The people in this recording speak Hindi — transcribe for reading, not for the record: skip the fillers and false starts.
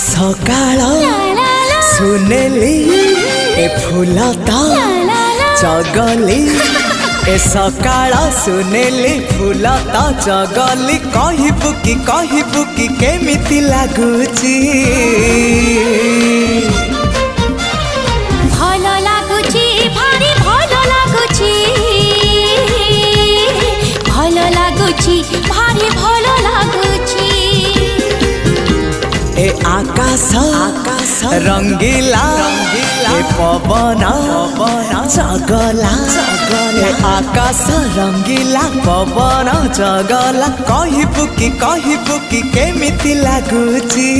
सकाळ सुनेली ए फूल तो चगली ए सकाळ सुनेली फूल तो चगली कहबू कि केमिति लागुची भलो लागुची भारी भलो लागुची भलो लागुची भारी भलो लागुची ए आकाश रंगीला ए पवन चगला ए आकाश रंगीला पवन चगला कहबू कि केमिति लागुची।